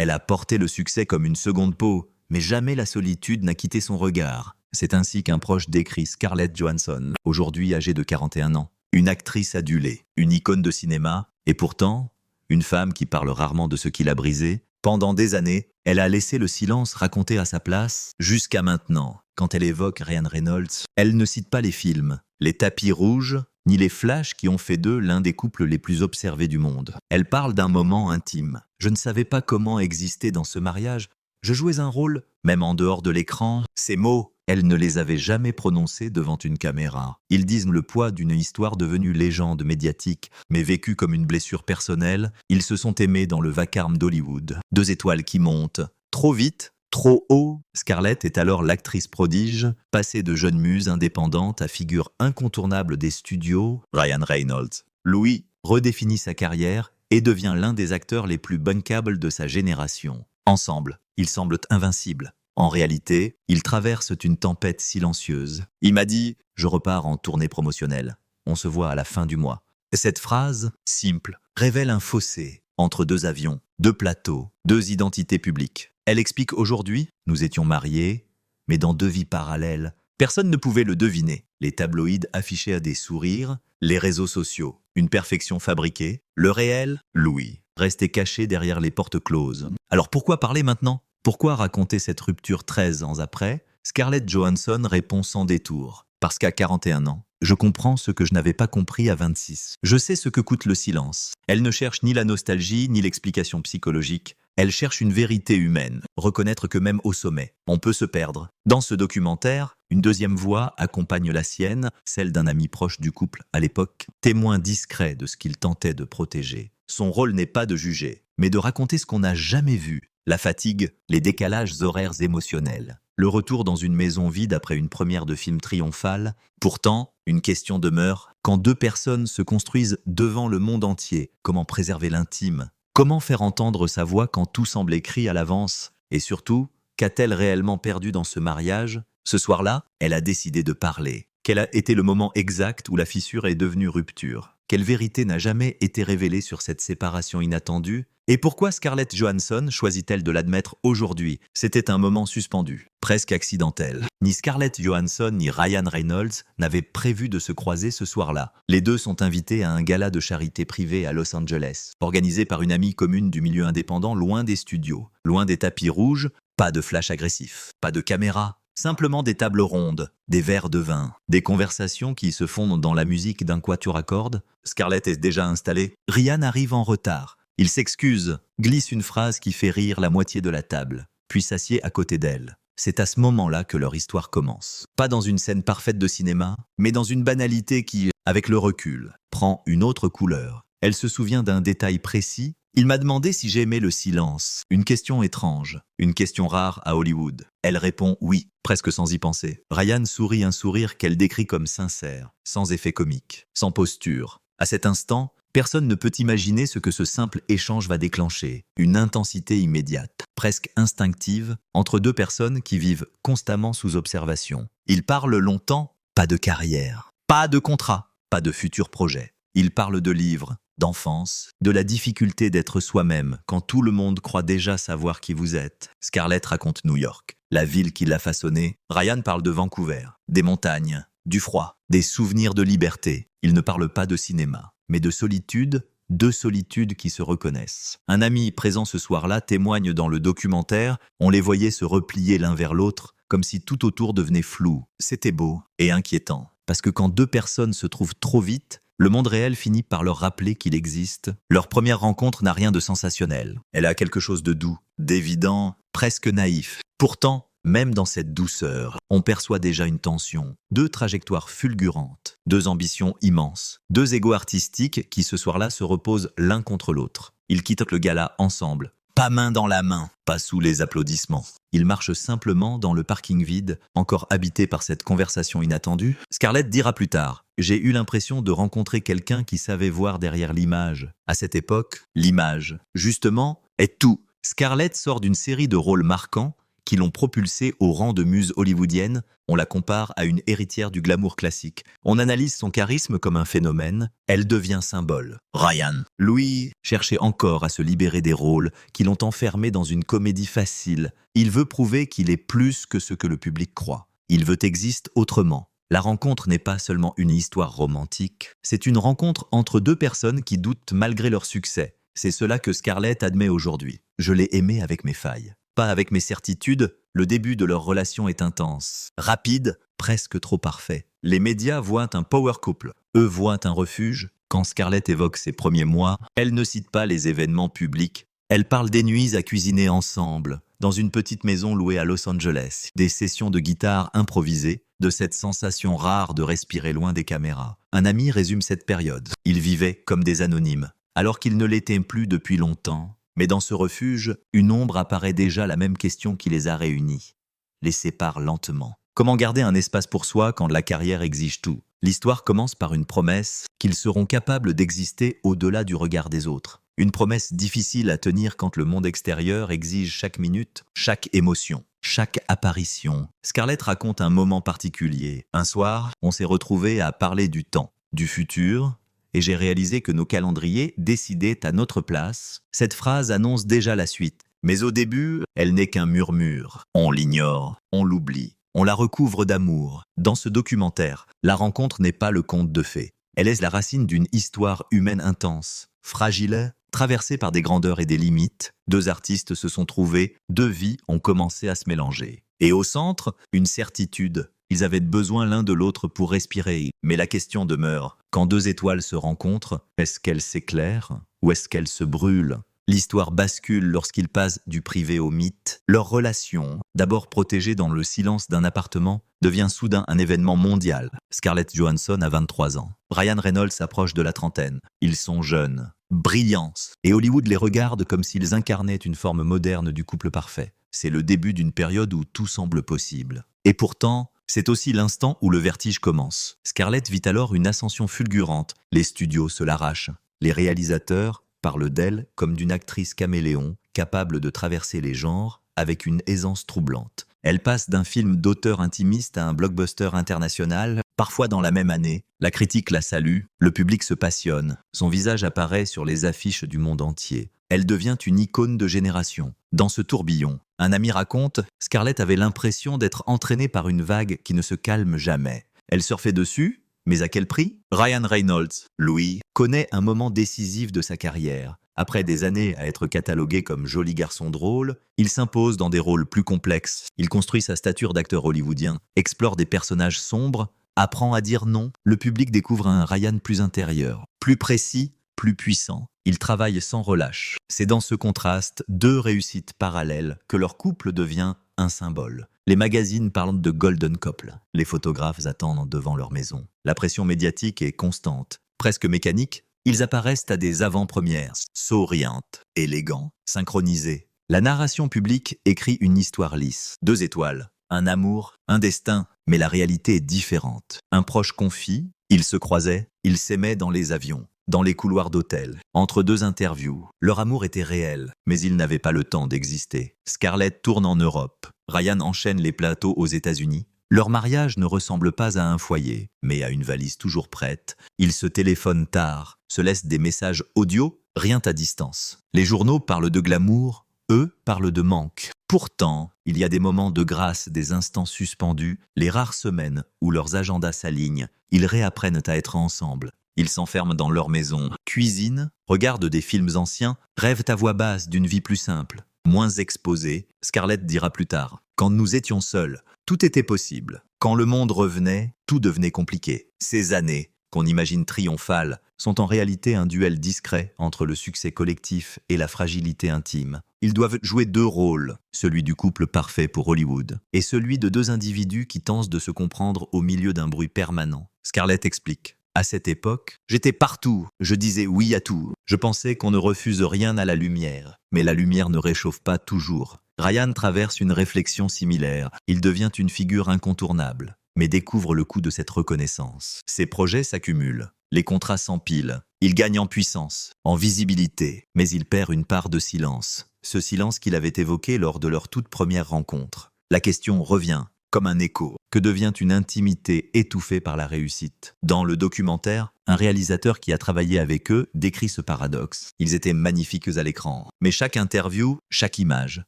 Elle a porté le succès comme une seconde peau, mais jamais la solitude n'a quitté son regard. C'est ainsi qu'un proche décrit Scarlett Johansson, aujourd'hui âgée de 41 ans. Une actrice adulée, une icône de cinéma, et pourtant, une femme qui parle rarement de ce qui l'a brisée. Pendant des années, elle a laissé le silence raconter à sa place, jusqu'à maintenant. Quand elle évoque Ryan Reynolds, elle ne cite pas les films, les tapis rouges, ni les flashs qui ont fait d'eux l'un des couples les plus observés du monde. Elle parle d'un moment intime. Je ne savais pas comment exister dans ce mariage. Je jouais un rôle, même en dehors de l'écran. Ces mots, elle ne les avait jamais prononcés devant une caméra. Ils disent le poids d'une histoire devenue légende médiatique, mais vécue comme une blessure personnelle. Ils se sont aimés dans le vacarme d'Hollywood. Deux étoiles qui montent. Trop vite, trop haut. Scarlett est alors l'actrice prodige, passée de jeune muse indépendante à figure incontournable des studios. Ryan Reynolds, Louis, redéfinit sa carrière et devient l'un des acteurs les plus bunkables de sa génération. Ensemble, ils semblent invincibles. En réalité, ils traversent une tempête silencieuse. Il m'a dit « Je repars en tournée promotionnelle. On se voit à la fin du mois ». Cette phrase, simple, révèle un fossé entre deux avions, deux plateaux, deux identités publiques. Elle explique aujourd'hui « Nous étions mariés, mais dans deux vies parallèles. Personne ne pouvait le deviner. Les tabloïds affichaient à des sourires, les réseaux sociaux, une perfection fabriquée. Le réel, Louis, restait caché derrière les portes closes. Alors pourquoi parler maintenant ? Pourquoi raconter cette rupture 13 ans après ? Scarlett Johansson répond sans détour. Parce qu'à 41 ans, je comprends ce que je n'avais pas compris à 26. Je sais ce que coûte le silence. Elle ne cherche ni la nostalgie, ni l'explication psychologique. Elle cherche une vérité humaine, reconnaître que même au sommet, on peut se perdre. Dans ce documentaire, une deuxième voix accompagne la sienne, celle d'un ami proche du couple à l'époque, témoin discret de ce qu'il tentait de protéger. Son rôle n'est pas de juger, mais de raconter ce qu'on n'a jamais vu. La fatigue, les décalages horaires émotionnels, le retour dans une maison vide après une première de film triomphale. Pourtant, une question demeure, quand deux personnes se construisent devant le monde entier, comment préserver l'intime ? Comment faire entendre sa voix quand tout semble écrit à l'avance ? Et surtout, qu'a-t-elle réellement perdu dans ce mariage ? Ce soir-là, elle a décidé de parler. Quel a été le moment exact où la fissure est devenue rupture ? Quelle vérité n'a jamais été révélée sur cette séparation inattendue ? Et pourquoi Scarlett Johansson choisit-elle de l'admettre aujourd'hui ? C'était un moment suspendu, presque accidentel. Ni Scarlett Johansson ni Ryan Reynolds n'avaient prévu de se croiser ce soir-là. Les deux sont invités à un gala de charité privée à Los Angeles, organisé par une amie commune du milieu indépendant loin des studios, loin des tapis rouges, pas de flash agressif, pas de caméra. Simplement des tables rondes, des verres de vin, des conversations qui se fondent dans la musique d'un quatuor à cordes. Scarlett est déjà installée. Ryan arrive en retard. Il s'excuse, glisse une phrase qui fait rire la moitié de la table, puis s'assied à côté d'elle. C'est à ce moment-là que leur histoire commence. Pas dans une scène parfaite de cinéma, mais dans une banalité qui, avec le recul, prend une autre couleur. Elle se souvient d'un détail précis. Il m'a demandé si j'aimais le silence. Une question étrange, une question rare à Hollywood. Elle répond oui, presque sans y penser. Ryan sourit un sourire qu'elle décrit comme sincère, sans effet comique, sans posture. À cet instant, personne ne peut imaginer ce que ce simple échange va déclencher. Une intensité immédiate, presque instinctive, entre deux personnes qui vivent constamment sous observation. Ils parlent longtemps, pas de carrière, pas de contrat, pas de futurs projets. Ils parlent de livres, d'enfance, de la difficulté d'être soi-même quand tout le monde croit déjà savoir qui vous êtes. Scarlett raconte New York, la ville qui l'a façonnée. Ryan parle de Vancouver, des montagnes, du froid, des souvenirs de liberté. Il ne parle pas de cinéma, mais de solitude, deux solitudes qui se reconnaissent. Un ami présent ce soir-là témoigne dans le documentaire, on les voyait se replier l'un vers l'autre, comme si tout autour devenait flou. C'était beau et inquiétant, parce que quand deux personnes se trouvent trop vite, le monde réel finit par leur rappeler qu'il existe. Leur première rencontre n'a rien de sensationnel. Elle a quelque chose de doux, d'évident, presque naïf. Pourtant, même dans cette douceur, on perçoit déjà une tension. Deux trajectoires fulgurantes, deux ambitions immenses, deux égos artistiques qui ce soir-là se reposent l'un contre l'autre. Ils quittent le gala ensemble. Pas main dans la main, pas sous les applaudissements. Ils marchent simplement dans le parking vide, encore habité par cette conversation inattendue. Scarlett dira plus tard « J'ai eu l'impression de rencontrer quelqu'un qui savait voir derrière l'image. À cette époque, l'image, justement, est tout. » Scarlett sort d'une série de rôles marquants qui l'ont propulsée au rang de muse hollywoodienne. On la compare à une héritière du glamour classique. On analyse son charisme comme un phénomène. Elle devient symbole. Ryan. Louis cherchait encore à se libérer des rôles qui l'ont enfermé dans une comédie facile. Il veut prouver qu'il est plus que ce que le public croit. Il veut exister autrement. La rencontre n'est pas seulement une histoire romantique, c'est une rencontre entre deux personnes qui doutent malgré leur succès. C'est cela que Scarlett admet aujourd'hui. Je l'ai aimé avec mes failles. Pas avec mes certitudes, le début de leur relation est intense. Rapide, presque trop parfait. Les médias voient un power couple. Eux voient un refuge. Quand Scarlett évoque ses premiers mois, elle ne cite pas les événements publics. Elle parle des nuits à cuisiner ensemble, dans une petite maison louée à Los Angeles, des sessions de guitare improvisées, de cette sensation rare de respirer loin des caméras. Un ami résume cette période. Ils vivaient comme des anonymes, alors qu'ils ne l'étaient plus depuis longtemps. Mais dans ce refuge, une ombre apparaît déjà, la même question qui les a réunis. Les sépare lentement. Comment garder un espace pour soi quand la carrière exige tout? L'histoire commence par une promesse qu'ils seront capables d'exister au-delà du regard des autres. Une promesse difficile à tenir quand le monde extérieur exige chaque minute, chaque émotion, chaque apparition. Scarlett raconte un moment particulier. Un soir, on s'est retrouvés à parler du temps, du futur, et j'ai réalisé que nos calendriers décidaient à notre place. Cette phrase annonce déjà la suite. Mais au début, elle n'est qu'un murmure. On l'ignore, on l'oublie, on la recouvre d'amour. Dans ce documentaire, la rencontre n'est pas le conte de fées. Elle est la racine d'une histoire humaine intense, fragile, traversée par des grandeurs et des limites. Deux artistes se sont trouvés, deux vies ont commencé à se mélanger. Et au centre, une certitude. Ils avaient besoin l'un de l'autre pour respirer. Mais la question demeure, quand deux étoiles se rencontrent, est-ce qu'elles s'éclairent ou est-ce qu'elles se brûlent? L'histoire bascule lorsqu'ils passent du privé au mythe. Leur relation, d'abord protégée dans le silence d'un appartement, devient soudain un événement mondial. Scarlett Johansson a 23 ans. Ryan Reynolds s'approche de la trentaine. Ils sont jeunes, brillants. Et Hollywood les regarde comme s'ils incarnaient une forme moderne du couple parfait. C'est le début d'une période où tout semble possible. Et pourtant, c'est aussi l'instant où le vertige commence. Scarlett vit alors une ascension fulgurante. Les studios se l'arrachent. Les réalisateurs parlent d'elle comme d'une actrice caméléon, capable de traverser les genres avec une aisance troublante. Elle passe d'un film d'auteur intimiste à un blockbuster international, parfois dans la même année. La critique la salue, le public se passionne. Son visage apparaît sur les affiches du monde entier. Elle devient une icône de génération. Dans ce tourbillon, un ami raconte, Scarlett avait l'impression d'être entraînée par une vague qui ne se calme jamais. Elle surfait dessus, mais à quel prix? Ryan Reynolds, Louis, connaît un moment décisif de sa carrière. Après des années à être catalogué comme joli garçon drôle, il s'impose dans des rôles plus complexes. Il construit sa stature d'acteur hollywoodien, explore des personnages sombres, apprend à dire non. Le public découvre un Ryan plus intérieur, plus précis, plus puissant. Il travaille sans relâche. C'est dans ce contraste, deux réussites parallèles, que leur couple devient un symbole. Les magazines parlent de golden couple. Les photographes attendent devant leur maison. La pression médiatique est constante, presque mécanique. Ils apparaissent à des avant-premières, souriantes, élégants, synchronisés. La narration publique écrit une histoire lisse. 2 étoiles, un amour, un destin. Mais la réalité est différente. Un proche confie, ils se croisaient, ils s'aimaient dans les avions, dans les couloirs d'hôtels, entre 2 interviews. Leur amour était réel, mais ils n'avaient pas le temps d'exister. Scarlett tourne en Europe. Ryan enchaîne les plateaux aux États-Unis. Leur mariage ne ressemble pas à un foyer, mais à une valise toujours prête. Ils se téléphonent tard, se laissent des messages audio, rien à distance. Les journaux parlent de glamour, eux parlent de manque. Pourtant, il y a des moments de grâce, des instants suspendus, les rares semaines où leurs agendas s'alignent. Ils réapprennent à être ensemble. Ils s'enferment dans leur maison, cuisinent, regardent des films anciens, rêvent à voix basse d'une vie plus simple, moins exposée. Scarlett dira plus tard, « Quand nous étions seuls, tout était possible. Quand le monde revenait, tout devenait compliqué. Ces années, qu'on imagine triomphales, sont en réalité un duel discret entre le succès collectif et la fragilité intime. Ils doivent jouer 2 rôles, celui du couple parfait pour Hollywood et celui de 2 individus qui tentent de se comprendre au milieu d'un bruit permanent. » Scarlett explique. À cette époque, j'étais partout, je disais oui à tout. Je pensais qu'on ne refuse rien à la lumière, mais la lumière ne réchauffe pas toujours. Ryan traverse une réflexion similaire. Il devient une figure incontournable, mais découvre le coût de cette reconnaissance. Ses projets s'accumulent, les contrats s'empilent. Il gagne en puissance, en visibilité, mais il perd une part de silence. ce silence qu'il avait évoqué lors de leur toute première rencontre. La question revient, comme un écho. Que devient une intimité étouffée par la réussite? Dans le documentaire, un réalisateur qui a travaillé avec eux décrit ce paradoxe. Ils étaient magnifiques à l'écran, mais chaque interview, chaque image,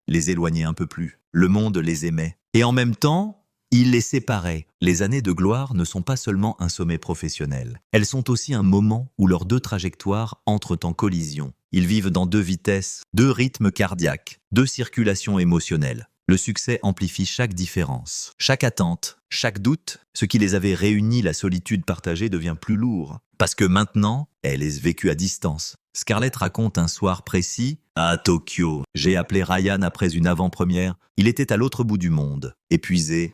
les éloignait un peu plus. Le monde les aimait. Et en même temps, il les séparait. Les années de gloire ne sont pas seulement un sommet professionnel. Elles sont aussi un moment où leurs deux trajectoires entrent en collision. Ils vivent dans deux vitesses, deux rythmes cardiaques, deux circulations émotionnelles. Le succès amplifie chaque différence, chaque attente, chaque doute. Ce qui les avait réunis, la solitude partagée, devient plus lourd. Parce que maintenant, elle est vécue à distance. Scarlett raconte un soir précis à Tokyo. J'ai appelé Ryan après une avant-première. Il était à l'autre bout du monde. Épuisé,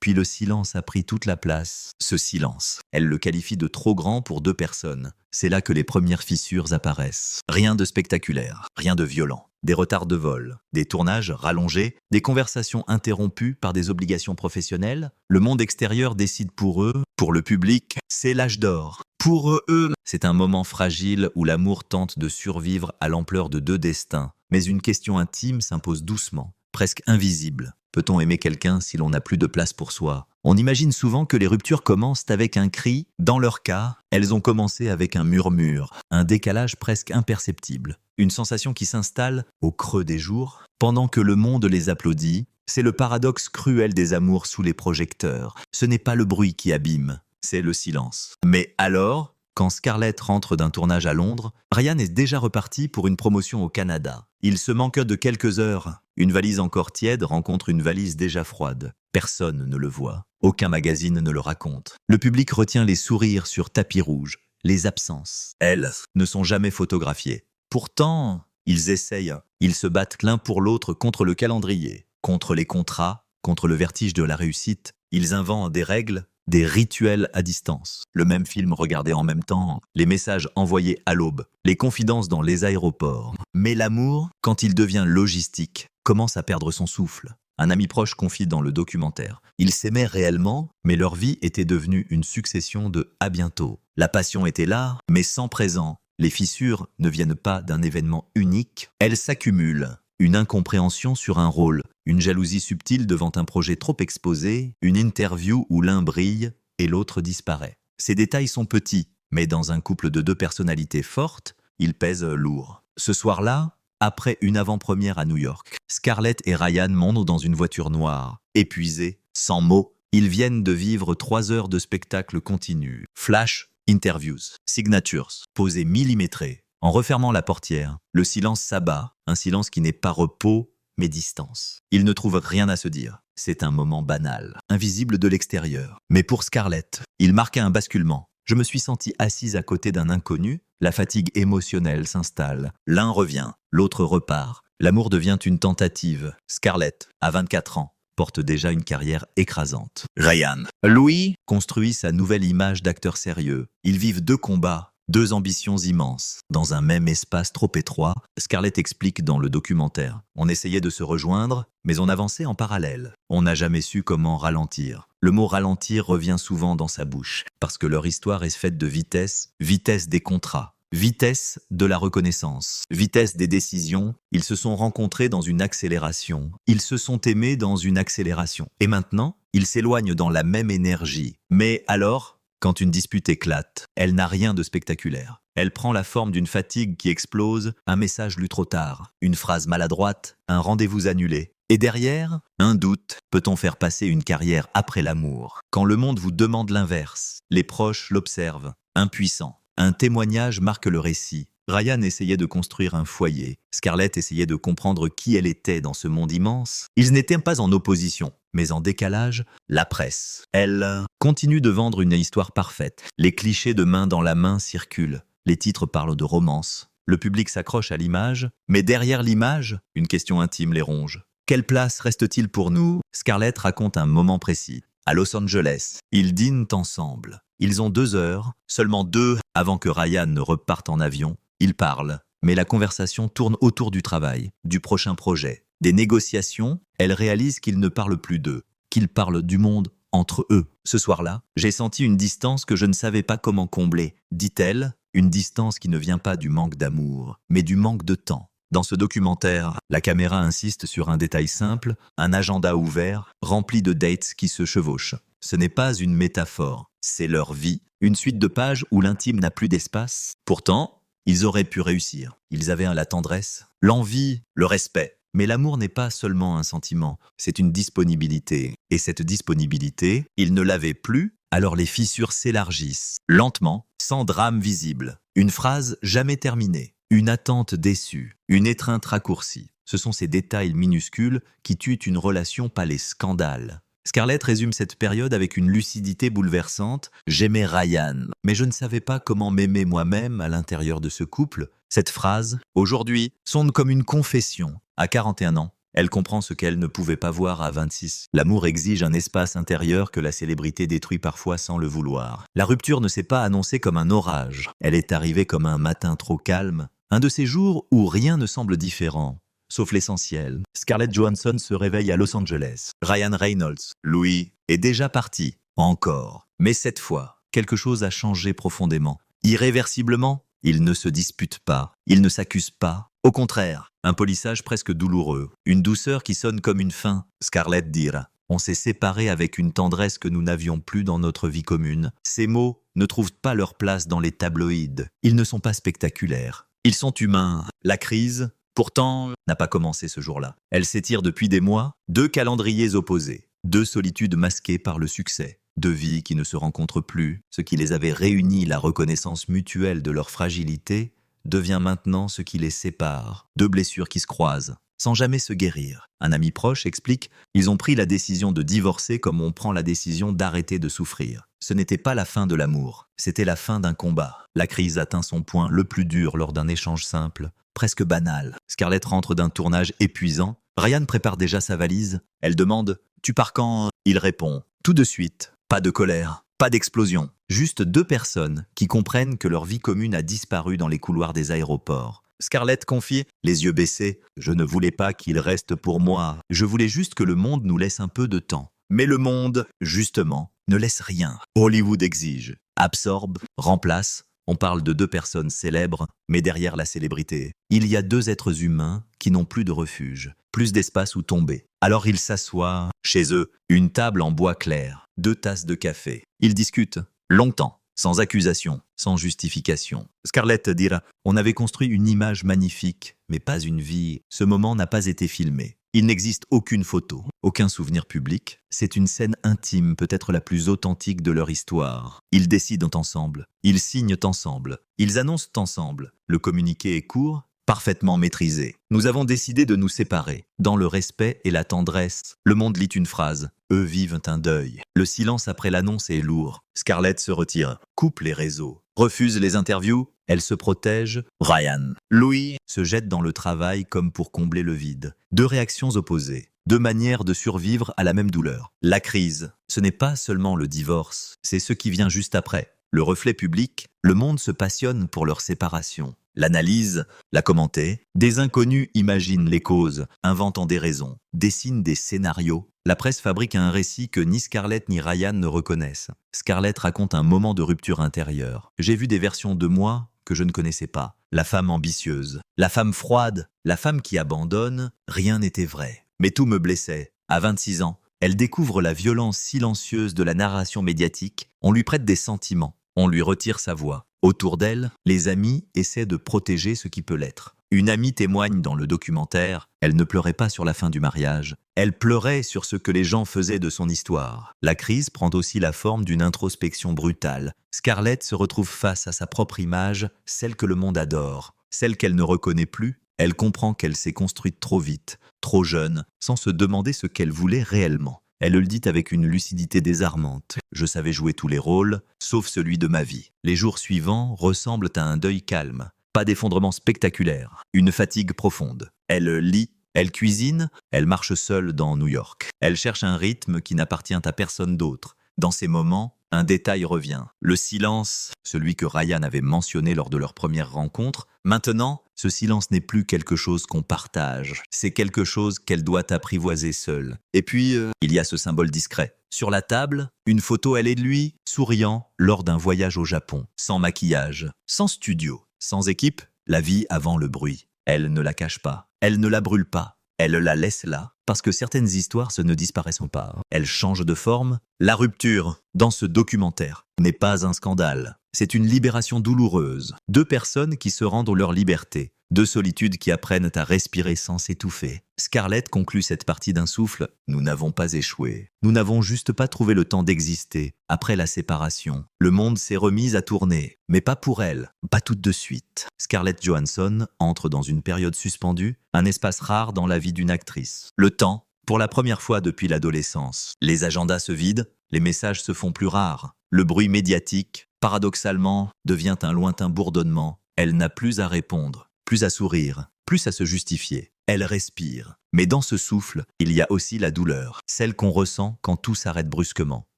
puis le silence a pris toute la place. Ce silence, elle le qualifie de trop grand pour deux personnes. C'est là que les premières fissures apparaissent. Rien de spectaculaire, rien de violent. Des retards de vol, des tournages rallongés, des conversations interrompues par des obligations professionnelles. Le monde extérieur décide pour eux, pour le public, c'est l'âge d'or. Pour eux, c'est un moment fragile où l'amour tente de survivre à l'ampleur de deux destins. Mais une question intime s'impose doucement, presque invisible. Peut-on aimer quelqu'un si l'on n'a plus de place pour soi? On imagine souvent que les ruptures commencent avec un cri. Dans leur cas, elles ont commencé avec un murmure, un décalage presque imperceptible. Une sensation qui s'installe au creux des jours, pendant que le monde les applaudit. C'est le paradoxe cruel des amours sous les projecteurs. Ce n'est pas le bruit qui abîme, c'est le silence. Mais alors, quand Scarlett rentre d'un tournage à Londres, Ryan est déjà reparti pour une promotion au Canada. Il se manque de quelques heures. Une valise encore tiède rencontre une valise déjà froide. Personne ne le voit. Aucun magazine ne le raconte. Le public retient les sourires sur tapis rouge. Les absences, elles, ne sont jamais photographiées. Pourtant, ils essayent. Ils se battent l'un pour l'autre contre le calendrier, contre les contrats, contre le vertige de la réussite. Ils inventent des règles, des rituels à distance. Le même film regardé en même temps, les messages envoyés à l'aube, les confidences dans les aéroports. Mais l'amour, quand il devient logistique, commence à perdre son souffle. Un ami proche confie dans le documentaire. Ils s'aimaient réellement, mais leur vie était devenue une succession de « à bientôt ». La passion était là, mais sans présent. Les fissures ne viennent pas d'un événement unique, elles s'accumulent. Une incompréhension sur un rôle, une jalousie subtile devant un projet trop exposé, une interview où l'un brille et l'autre disparaît. Ces détails sont petits, mais dans un couple de deux personnalités fortes, ils pèsent lourd. Ce soir-là, après une avant-première à New York, Scarlett et Ryan montent dans une voiture noire. Épuisés, sans mots, ils viennent de vivre 3 heures de spectacle continu. Flash, interviews, signatures, posées millimétrées. En refermant la portière, le silence s'abat, un silence qui n'est pas repos, mais distance. Ils ne trouvent rien à se dire. C'est un moment banal, invisible de l'extérieur. Mais pour Scarlett, il marqua un basculement. Je me suis sentie assise à côté d'un inconnu, la fatigue émotionnelle s'installe. L'un revient, l'autre repart. L'amour devient une tentative. Scarlett, à 24 ans, porte déjà une carrière écrasante. Ryan, lui, construit sa nouvelle image d'acteur sérieux. Ils vivent 2 combats. 2 ambitions immenses, dans un même espace trop étroit. Scarlett explique dans le documentaire. On essayait de se rejoindre, mais on avançait en parallèle. On n'a jamais su comment ralentir. Le mot ralentir revient souvent dans sa bouche, parce que leur histoire est faite de vitesse, vitesse des contrats, vitesse de la reconnaissance, vitesse des décisions. Ils se sont rencontrés dans une accélération. Ils se sont aimés dans une accélération. Et maintenant, ils s'éloignent dans la même énergie. Mais alors, quand une dispute éclate, elle n'a rien de spectaculaire. Elle prend la forme d'une fatigue qui explose, un message lu trop tard, une phrase maladroite, un rendez-vous annulé. Et derrière, un doute. Peut-on faire passer une carrière après l'amour? Quand le monde vous demande l'inverse, les proches l'observent, impuissants. Un témoignage marque le récit. Ryan essayait de construire un foyer. Scarlett essayait de comprendre qui elle était dans ce monde immense. Ils n'étaient pas en opposition, mais en décalage. La presse, elle, continue de vendre une histoire parfaite. Les clichés de main dans la main circulent. Les titres parlent de romance. Le public s'accroche à l'image, mais derrière l'image, une question intime les ronge. Quelle place reste-t-il pour nous? Scarlett raconte un moment précis. À Los Angeles, ils dînent ensemble. Ils ont 2 heures, seulement 2, avant que Ryan ne reparte en avion. Ils parlent, mais la conversation tourne autour du travail, du prochain projet. Des négociations, elle réalise qu'ils ne parlent plus d'eux, qu'ils parlent du monde entre eux. Ce soir-là, j'ai senti une distance que je ne savais pas comment combler, dit-elle, une distance qui ne vient pas du manque d'amour, mais du manque de temps. Dans ce documentaire, la caméra insiste sur un détail simple, un agenda ouvert, rempli de dates qui se chevauchent. Ce n'est pas une métaphore, c'est leur vie, une suite de pages où l'intime n'a plus d'espace. Pourtant, ils auraient pu réussir. Ils avaient la tendresse, l'envie, le respect. Mais l'amour n'est pas seulement un sentiment, c'est une disponibilité. Et cette disponibilité, ils ne l'avaient plus, alors les fissures s'élargissent, lentement, sans drame visible. Une phrase jamais terminée, une attente déçue, une étreinte raccourcie. Ce sont ces détails minuscules qui tuent une relation, pas les scandales. Scarlett résume cette période avec une lucidité bouleversante. « J'aimais Ryan, mais je ne savais pas comment m'aimer moi-même à l'intérieur de ce couple. » Cette phrase, aujourd'hui, sonne comme une confession. À 41 ans, elle comprend ce qu'elle ne pouvait pas voir à 26. L'amour exige un espace intérieur que la célébrité détruit parfois sans le vouloir. La rupture ne s'est pas annoncée comme un orage. Elle est arrivée comme un matin trop calme. Un de ces jours où rien ne semble différent. Sauf l'essentiel. Scarlett Johansson se réveille à Los Angeles. Ryan Reynolds, Louis, est déjà parti. Encore. Mais cette fois, quelque chose a changé profondément. Irréversiblement, ils ne se disputent pas. Ils ne s'accusent pas. Au contraire, un polissage presque douloureux. Une douceur qui sonne comme une fin. Scarlett dira « On s'est séparés avec une tendresse que nous n'avions plus dans notre vie commune. » Ces mots ne trouvent pas leur place dans les tabloïds. Ils ne sont pas spectaculaires. Ils sont humains. La crise, pourtant, n'a pas commencé ce jour-là. Elle s'étire depuis des mois, 2 calendriers opposés, 2 solitudes masquées par le succès, 2 vies qui ne se rencontrent plus. Ce qui les avait réunis, la reconnaissance mutuelle de leur fragilité, devient maintenant ce qui les sépare. 2 blessures qui se croisent, sans jamais se guérir. Un ami proche explique « Ils ont pris la décision de divorcer comme on prend la décision d'arrêter de souffrir. Ce n'était pas la fin de l'amour, c'était la fin d'un combat. La crise atteint son point le plus dur lors d'un échange simple. Presque banal. Scarlett rentre d'un tournage épuisant. Ryan prépare déjà sa valise. Elle demande « Tu pars quand ?» Il répond « Tout de suite. » Pas de colère, pas d'explosion. Juste 2 personnes qui comprennent que leur vie commune a disparu dans les couloirs des aéroports. Scarlett confie, les yeux baissés « Je ne voulais pas qu'il reste pour moi. Je voulais juste que le monde nous laisse un peu de temps. » Mais le monde, justement, ne laisse rien. Hollywood exige, absorbe, remplace. On parle de 2 personnes célèbres, mais derrière la célébrité, il y a 2 êtres humains qui n'ont plus de refuge, plus d'espace où tomber. Alors ils s'assoient chez eux, une table en bois clair, 2 tasses de café. Ils discutent, longtemps, sans accusation, sans justification. Scarlett dira « On avait construit une image magnifique, mais pas une vie. Ce moment n'a pas été filmé. Il n'existe aucune photo, aucun souvenir public. C'est une scène intime, peut-être la plus authentique de leur histoire. Ils décident ensemble, ils signent ensemble, ils annoncent ensemble. Le communiqué est court, parfaitement maîtrisé. Nous avons décidé de nous séparer. Dans le respect et la tendresse, le monde lit une phrase. Eux vivent un deuil. Le silence après l'annonce est lourd. Scarlett se retire, coupe les réseaux, refuse les interviews. Elle se protège. Ryan. Louis se jette dans le travail comme pour combler le vide. 2 réactions opposées. 2 manières de survivre à la même douleur. La crise, ce n'est pas seulement le divorce, c'est ce qui vient juste après. Le reflet public, le monde se passionne pour leur séparation. L'analyse, la commenter. Des inconnus imaginent les causes, inventant des raisons, dessinent des scénarios. La presse fabrique un récit que ni Scarlett ni Ryan ne reconnaissent. Scarlett raconte un moment de rupture intérieure. J'ai vu des versions de moi que je ne connaissais pas. La femme ambitieuse, la femme froide, la femme qui abandonne, rien n'était vrai. Mais tout me blessait. À 26 ans, elle découvre la violence silencieuse de la narration médiatique. On lui prête des sentiments, on lui retire sa voix. Autour d'elle, les amis essaient de protéger ce qui peut l'être. Une amie témoigne dans le documentaire, elle ne pleurait pas sur la fin du mariage, elle pleurait sur ce que les gens faisaient de son histoire. La crise prend aussi la forme d'une introspection brutale. Scarlett se retrouve face à sa propre image, celle que le monde adore, celle qu'elle ne reconnaît plus. Elle comprend qu'elle s'est construite trop vite, trop jeune, sans se demander ce qu'elle voulait réellement. Elle le dit avec une lucidité désarmante. Je savais jouer tous les rôles, sauf celui de ma vie. Les jours suivants ressemblent à un deuil calme. Pas d'effondrement spectaculaire, une fatigue profonde. Elle lit, elle cuisine, elle marche seule dans New York. Elle cherche un rythme qui n'appartient à personne d'autre. Dans ces moments, un détail revient. Le silence, celui que Ryan avait mentionné lors de leur première rencontre. Maintenant, ce silence n'est plus quelque chose qu'on partage. C'est quelque chose qu'elle doit apprivoiser seule. Et puis, il y a ce symbole discret. Sur la table, une photo, elle est de lui, souriant, lors d'un voyage au Japon. Sans maquillage, sans studio, sans équipe, la vie avant le bruit. Elle ne la cache pas, elle ne la brûle pas, elle la laisse là, parce que certaines histoires se ne disparaissent pas. Elle change de forme. La rupture, dans ce documentaire, n'est pas un scandale. C'est une libération douloureuse. Deux personnes qui se rendent leur liberté. Deux solitudes qui apprennent à respirer sans s'étouffer. Scarlett conclut cette partie d'un souffle. Nous n'avons pas échoué. Nous n'avons juste pas trouvé le temps d'exister. Après la séparation, le monde s'est remis à tourner. Mais pas pour elle, pas tout de suite. Scarlett Johansson entre dans une période suspendue, un espace rare dans la vie d'une actrice. Le temps, pour la première fois depuis l'adolescence. Les agendas se vident, les messages se font plus rares. Le bruit médiatique, paradoxalement, devient un lointain bourdonnement. Elle n'a plus à répondre, plus à sourire, plus à se justifier. Elle respire. Mais dans ce souffle, il y a aussi la douleur, celle qu'on ressent quand tout s'arrête brusquement.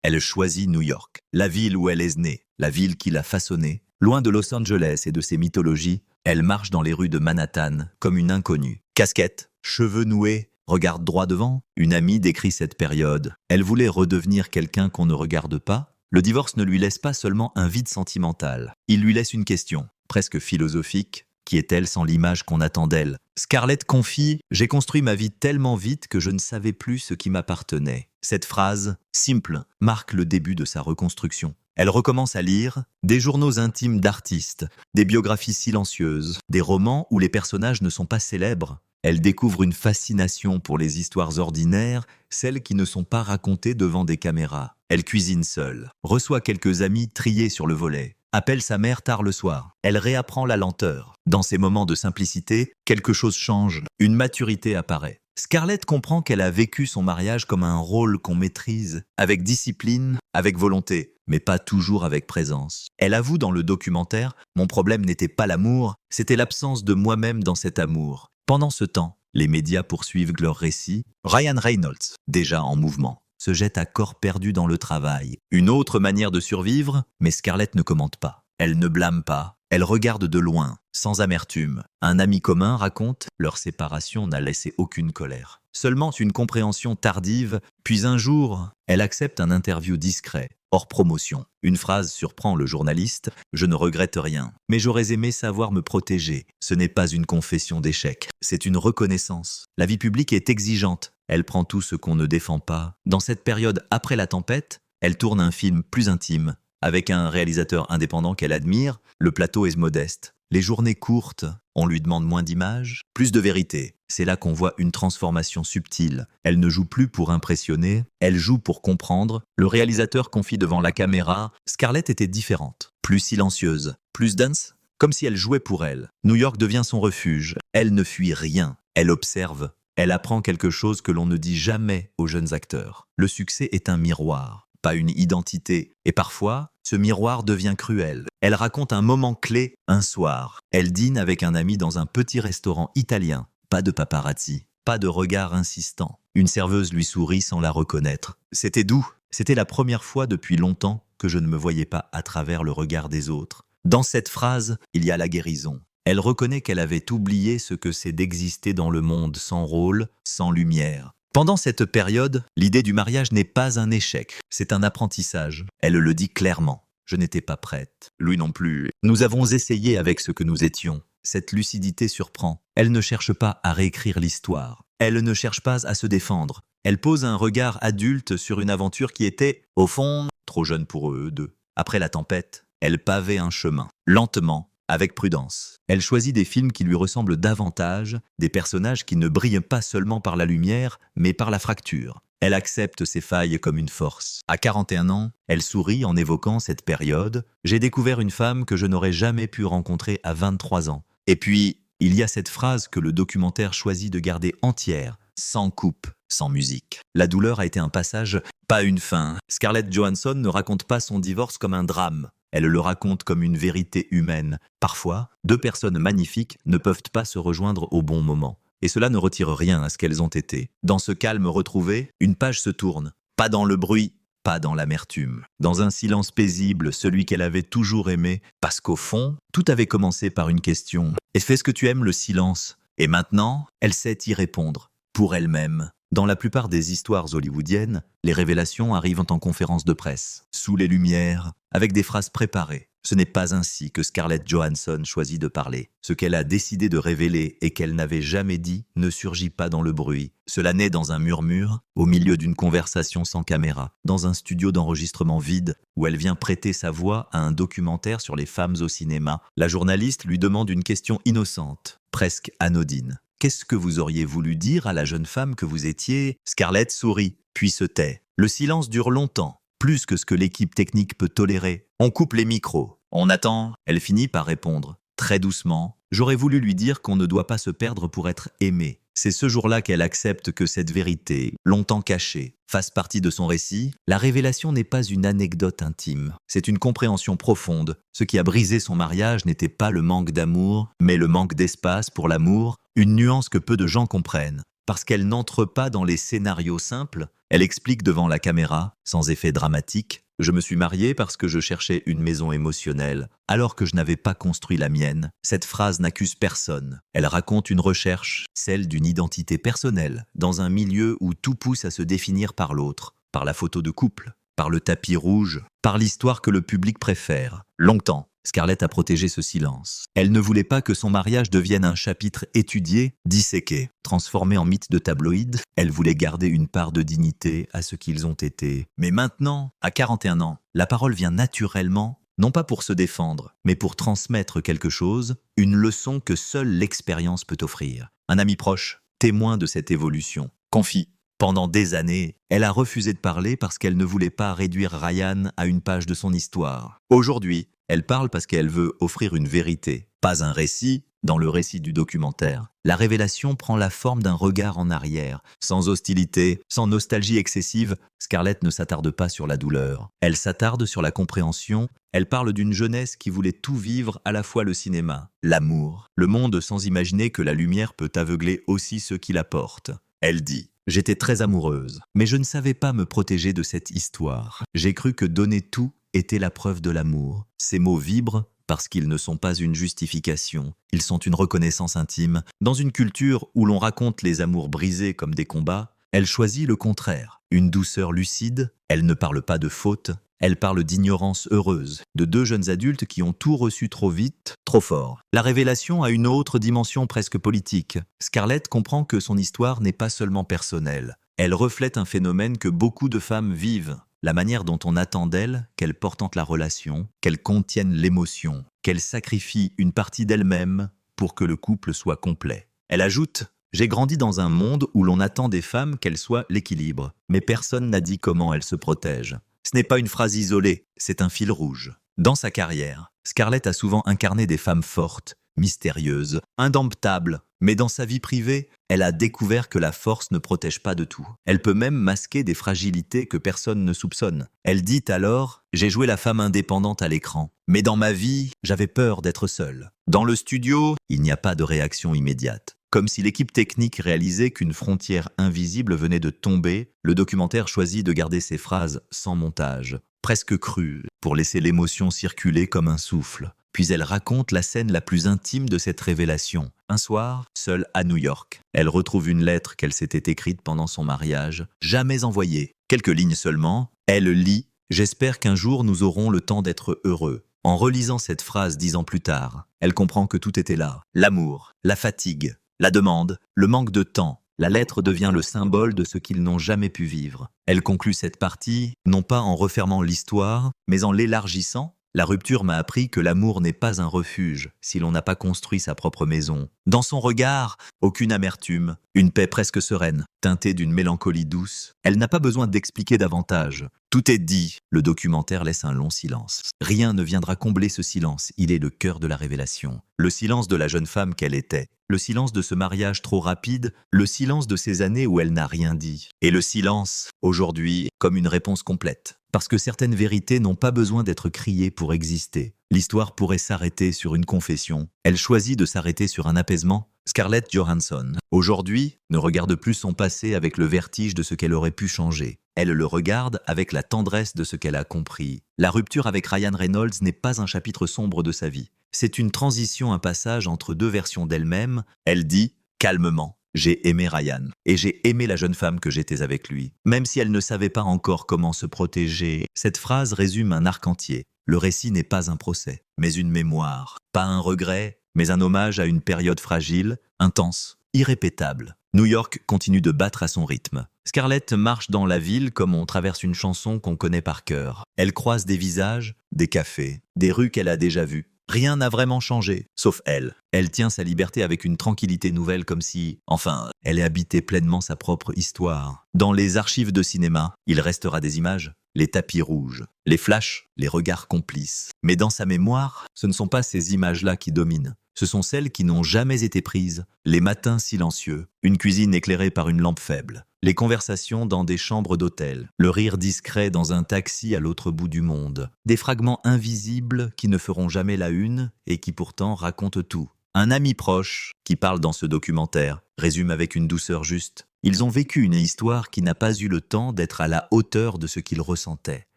Elle choisit New York, la ville où elle est née, la ville qui l'a façonnée. Loin de Los Angeles et de ses mythologies, elle marche dans les rues de Manhattan comme une inconnue. Casquette, cheveux noués, regarde droit devant. Une amie décrit cette période. Elle voulait redevenir quelqu'un qu'on ne regarde pas. Le divorce ne lui laisse pas seulement un vide sentimental. Il lui laisse une question, presque philosophique. Qui est-elle sans l'image qu'on attend d'elle? Scarlett confie « J'ai construit ma vie tellement vite que je ne savais plus ce qui m'appartenait ». Cette phrase, simple, marque le début de sa reconstruction. Elle recommence à lire des journaux intimes d'artistes, des biographies silencieuses, des romans où les personnages ne sont pas célèbres. Elle découvre une fascination pour les histoires ordinaires, celles qui ne sont pas racontées devant des caméras. Elle cuisine seule, reçoit quelques amis triés sur le volet, appelle sa mère tard le soir. Elle réapprend la lenteur. Dans ces moments de simplicité, quelque chose change, une maturité apparaît. Scarlett comprend qu'elle a vécu son mariage comme un rôle qu'on maîtrise, avec discipline, avec volonté, mais pas toujours avec présence. Elle avoue dans le documentaire « Mon problème n'était pas l'amour, c'était l'absence de moi-même dans cet amour ». Pendant ce temps, les médias poursuivent leur récit. Ryan Reynolds, déjà en mouvement, se jette à corps perdu dans le travail. Une autre manière de survivre, mais Scarlett ne commente pas. Elle ne blâme pas, elle regarde de loin, sans amertume. Un ami commun raconte « Leur séparation n'a laissé aucune colère. Seulement une compréhension tardive, puis un jour, elle accepte un interview discret, hors promotion. Une phrase surprend le journaliste « Je ne regrette rien, mais j'aurais aimé savoir me protéger. » Ce n'est pas une confession d'échec, c'est une reconnaissance. La vie publique est exigeante, elle prend tout ce qu'on ne défend pas. Dans cette période après la tempête, elle tourne un film plus intime, avec un réalisateur indépendant qu'elle admire. Le plateau est modeste. Les journées courtes, on lui demande moins d'images, plus de vérité. C'est là qu'on voit une transformation subtile. Elle ne joue plus pour impressionner, elle joue pour comprendre. Le réalisateur confie devant la caméra « Scarlett était différente, plus silencieuse, plus dense, comme si elle jouait pour elle. New York devient son refuge. Elle ne fuit rien, elle observe. Elle apprend quelque chose que l'on ne dit jamais aux jeunes acteurs. Le succès est un miroir, pas une identité. Et parfois, ce miroir devient cruel. Elle raconte un moment clé, un soir. Elle dîne avec un ami dans un petit restaurant italien. Pas de paparazzi, pas de regard insistant. Une serveuse lui sourit sans la reconnaître. C'était doux. C'était la première fois depuis longtemps que je ne me voyais pas à travers le regard des autres. Dans cette phrase, il y a la guérison. Elle reconnaît qu'elle avait oublié ce que c'est d'exister dans le monde sans rôle, sans lumière. Pendant cette période, l'idée du mariage n'est pas un échec, c'est un apprentissage. Elle le dit clairement. Je n'étais pas prête. Lui non plus. Nous avons essayé avec ce que nous étions. Cette lucidité surprend. Elle ne cherche pas à réécrire l'histoire. Elle ne cherche pas à se défendre. Elle pose un regard adulte sur une aventure qui était, au fond, trop jeune pour eux deux. Après la tempête, elle pavait un chemin, lentement, avec prudence. Elle choisit des films qui lui ressemblent davantage, des personnages qui ne brillent pas seulement par la lumière, mais par la fracture. Elle accepte ses failles comme une force. À 41 ans, elle sourit en évoquant cette période. « J'ai découvert une femme que je n'aurais jamais pu rencontrer à 23 ans. » Et puis, il y a cette phrase que le documentaire choisit de garder entière, sans coupe, sans musique. La douleur a été un passage, pas une fin. Scarlett Johansson ne raconte pas son divorce comme un drame. Elle le raconte comme une vérité humaine. Parfois, deux personnes magnifiques ne peuvent pas se rejoindre au bon moment. Et cela ne retire rien à ce qu'elles ont été. Dans ce calme retrouvé, une page se tourne. Pas dans le bruit, pas dans l'amertume. Dans un silence paisible, celui qu'elle avait toujours aimé. Parce qu'au fond, tout avait commencé par une question. « Est-ce que tu aimes le silence ?» Et maintenant, elle sait y répondre. Pour elle-même. Dans la plupart des histoires hollywoodiennes, les révélations arrivent en conférence de presse, sous les lumières, avec des phrases préparées. Ce n'est pas ainsi que Scarlett Johansson choisit de parler. Ce qu'elle a décidé de révéler et qu'elle n'avait jamais dit ne surgit pas dans le bruit. Cela naît dans un murmure, au milieu d'une conversation sans caméra, dans un studio d'enregistrement vide, où elle vient prêter sa voix à un documentaire sur les femmes au cinéma. La journaliste lui demande une question innocente, presque anodine. Qu'est-ce que vous auriez voulu dire à la jeune femme que vous étiez? Scarlett sourit, puis se tait. Le silence dure longtemps, plus que ce que l'équipe technique peut tolérer. On coupe les micros. On attend. Elle finit par répondre, très doucement. J'aurais voulu lui dire qu'on ne doit pas se perdre pour être aimé. C'est ce jour-là qu'elle accepte que cette vérité, longtemps cachée, fasse partie de son récit. La révélation n'est pas une anecdote intime, c'est une compréhension profonde. Ce qui a brisé son mariage n'était pas le manque d'amour, mais le manque d'espace pour l'amour, une nuance que peu de gens comprennent. Parce qu'elle n'entre pas dans les scénarios simples, elle explique devant la caméra, sans effet dramatique, « Je me suis mariée parce que je cherchais une maison émotionnelle, alors que je n'avais pas construit la mienne. » Cette phrase n'accuse personne. Elle raconte une recherche, celle d'une identité personnelle, dans un milieu où tout pousse à se définir par l'autre, par la photo de couple, par le tapis rouge, par l'histoire que le public préfère. Longtemps, Scarlett a protégé ce silence. Elle ne voulait pas que son mariage devienne un chapitre étudié, disséqué, transformé en mythe de tabloïd. Elle voulait garder une part de dignité à ce qu'ils ont été. Mais maintenant, à 41 ans, la parole vient naturellement, non pas pour se défendre, mais pour transmettre quelque chose, une leçon que seule l'expérience peut offrir. Un ami proche, témoin de cette évolution, confie. Pendant des années, elle a refusé de parler parce qu'elle ne voulait pas réduire Ryan à une page de son histoire. Aujourd'hui, elle parle parce qu'elle veut offrir une vérité, pas un récit, dans le récit du documentaire. La révélation prend la forme d'un regard en arrière. Sans hostilité, sans nostalgie excessive, Scarlett ne s'attarde pas sur la douleur. Elle s'attarde sur la compréhension. Elle parle d'une jeunesse qui voulait tout vivre, à la fois le cinéma, l'amour, le monde sans imaginer que la lumière peut aveugler aussi ceux qui la portent. Elle dit: j'étais très amoureuse, mais je ne savais pas me protéger de cette histoire. J'ai cru que donner tout était la preuve de l'amour. Ces mots vibrent parce qu'ils ne sont pas une justification. Ils sont une reconnaissance intime. Dans une culture où l'on raconte les amours brisés comme des combats, elle choisit le contraire. Une douceur lucide, elle ne parle pas de faute, elle parle d'ignorance heureuse, de deux jeunes adultes qui ont tout reçu trop vite, trop fort. La révélation a une autre dimension presque politique. Scarlett comprend que son histoire n'est pas seulement personnelle. Elle reflète un phénomène que beaucoup de femmes vivent. La manière dont on attend d'elle qu'elle porte la relation, qu'elle contienne l'émotion, qu'elle sacrifie une partie d'elle-même pour que le couple soit complet. Elle ajoute: j'ai grandi dans un monde où l'on attend des femmes qu'elles soient l'équilibre, mais personne n'a dit comment elles se protègent. Ce n'est pas une phrase isolée, c'est un fil rouge. Dans sa carrière, Scarlett a souvent incarné des femmes fortes, mystérieuses, indomptables, mais dans sa vie privée, elle a découvert que la force ne protège pas de tout. Elle peut même masquer des fragilités que personne ne soupçonne. Elle dit alors: j'ai joué la femme indépendante à l'écran, mais dans ma vie, j'avais peur d'être seule. Dans le studio, il n'y a pas de réaction immédiate. Comme si l'équipe technique réalisait qu'une frontière invisible venait de tomber, le documentaire choisit de garder ses phrases sans montage, presque crues, pour laisser l'émotion circuler comme un souffle. Puis elle raconte la scène la plus intime de cette révélation. Un soir, seule à New York, elle retrouve une lettre qu'elle s'était écrite pendant son mariage, jamais envoyée. Quelques lignes seulement, elle lit « J'espère qu'un jour nous aurons le temps d'être heureux ». En relisant cette phrase 10 ans plus tard, elle comprend que tout était là. L'amour, la fatigue, la demande, le manque de temps. La lettre devient le symbole de ce qu'ils n'ont jamais pu vivre. Elle conclut cette partie, non pas en refermant l'histoire, mais en l'élargissant. La rupture m'a appris que l'amour n'est pas un refuge si l'on n'a pas construit sa propre maison. Dans son regard, aucune amertume, une paix presque sereine, teintée d'une mélancolie douce. Elle n'a pas besoin d'expliquer davantage. Tout est dit. Le documentaire laisse un long silence. Rien ne viendra combler ce silence. Il est le cœur de la révélation. Le silence de la jeune femme qu'elle était. Le silence de ce mariage trop rapide. Le silence de ces années où elle n'a rien dit. Et le silence, aujourd'hui, comme une réponse complète. Parce que certaines vérités n'ont pas besoin d'être criées pour exister. L'histoire pourrait s'arrêter sur une confession. Elle choisit de s'arrêter sur un apaisement. Scarlett Johansson, aujourd'hui, ne regarde plus son passé avec le vertige de ce qu'elle aurait pu changer. Elle le regarde avec la tendresse de ce qu'elle a compris. La rupture avec Ryan Reynolds n'est pas un chapitre sombre de sa vie. C'est une transition, un passage entre deux versions d'elle-même. Elle dit, calmement: j'ai aimé Ryan, et j'ai aimé la jeune femme que j'étais avec lui. Même si elle ne savait pas encore comment se protéger, cette phrase résume un arc entier. le récit n'est pas un procès, mais une mémoire. Pas un regret, mais un hommage à une période fragile, intense, irrépétable. New York continue de battre à son rythme. Scarlett marche dans la ville comme on traverse une chanson qu'on connaît par cœur. Elle croise des visages, des cafés, des rues qu'elle a déjà vues. Rien n'a vraiment changé, sauf elle. Elle tient sa liberté avec une tranquillité nouvelle comme si, enfin, elle ait habité pleinement sa propre histoire. Dans les archives de cinéma, il restera des images, les tapis rouges, les flashs, les regards complices. Mais dans sa mémoire, ce ne sont pas ces images-là qui dominent. Ce sont celles qui n'ont jamais été prises, les matins silencieux, une cuisine éclairée par une lampe faible, les conversations dans des chambres d'hôtel, le rire discret dans un taxi à l'autre bout du monde, des fragments invisibles qui ne feront jamais la une et qui pourtant racontent tout. Un ami proche, qui parle dans ce documentaire, résume avec une douceur juste. Ils ont vécu une histoire qui n'a pas eu le temps d'être à la hauteur de ce qu'ils ressentaient.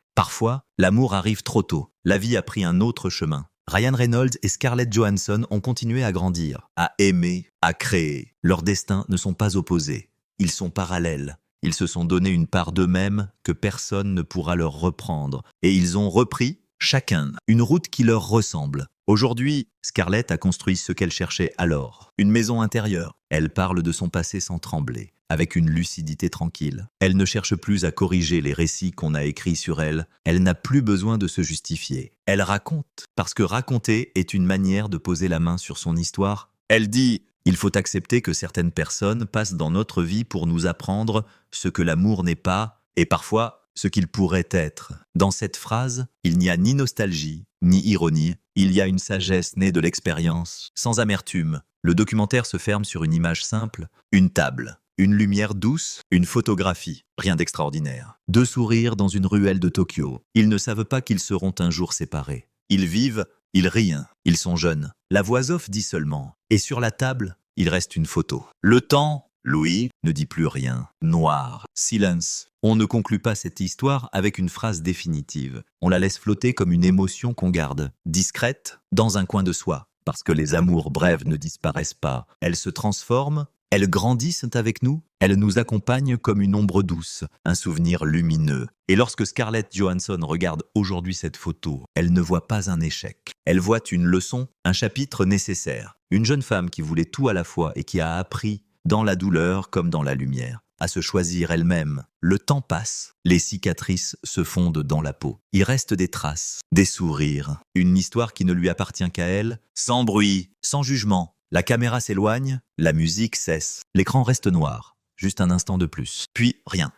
Parfois, l'amour arrive trop tôt, la vie a pris un autre chemin. Ryan Reynolds et Scarlett Johansson ont continué à grandir, à aimer, à créer. Leurs destins ne sont pas opposés, ils sont parallèles. Ils se sont donné une part d'eux-mêmes que personne ne pourra leur reprendre. Et ils ont repris, chacun, une route qui leur ressemble. Aujourd'hui, Scarlett a construit ce qu'elle cherchait alors, une maison intérieure. Elle parle de son passé sans trembler, avec une lucidité tranquille. Elle ne cherche plus à corriger les récits qu'on a écrits sur elle. Elle n'a plus besoin de se justifier. Elle raconte, parce que raconter est une manière de poser la main sur son histoire. Elle dit « Il faut accepter que certaines personnes passent dans notre vie pour nous apprendre ce que l'amour n'est pas, et parfois ce qu'il pourrait être. » Dans cette phrase, il n'y a ni nostalgie, ni ironie. Il y a une sagesse née de l'expérience, sans amertume. Le documentaire se ferme sur une image simple, une table. Une lumière douce, une photographie, rien d'extraordinaire. Deux sourires dans une ruelle de Tokyo. Ils ne savent pas qu'ils seront un jour séparés. Ils vivent, ils rient, ils sont jeunes. La voix off dit seulement. Et sur la table, il reste une photo. Le temps, Louis, ne dit plus rien. Noir, silence. On ne conclut pas cette histoire avec une phrase définitive. On la laisse flotter comme une émotion qu'on garde, discrète, dans un coin de soi. Parce que les amours brèves ne disparaissent pas. Elles se transforment. Elles grandissent avec nous, elles nous accompagnent comme une ombre douce, un souvenir lumineux. Et lorsque Scarlett Johansson regarde aujourd'hui cette photo, elle ne voit pas un échec. Elle voit une leçon, un chapitre nécessaire. Une jeune femme qui voulait tout à la fois et qui a appris, dans la douleur comme dans la lumière, à se choisir elle-même. Le temps passe, les cicatrices se fondent dans la peau. Il reste des traces, des sourires, une histoire qui ne lui appartient qu'à elle, sans bruit, sans jugement. La caméra s'éloigne, la musique cesse, l'écran reste noir, juste un instant de plus. Puis rien.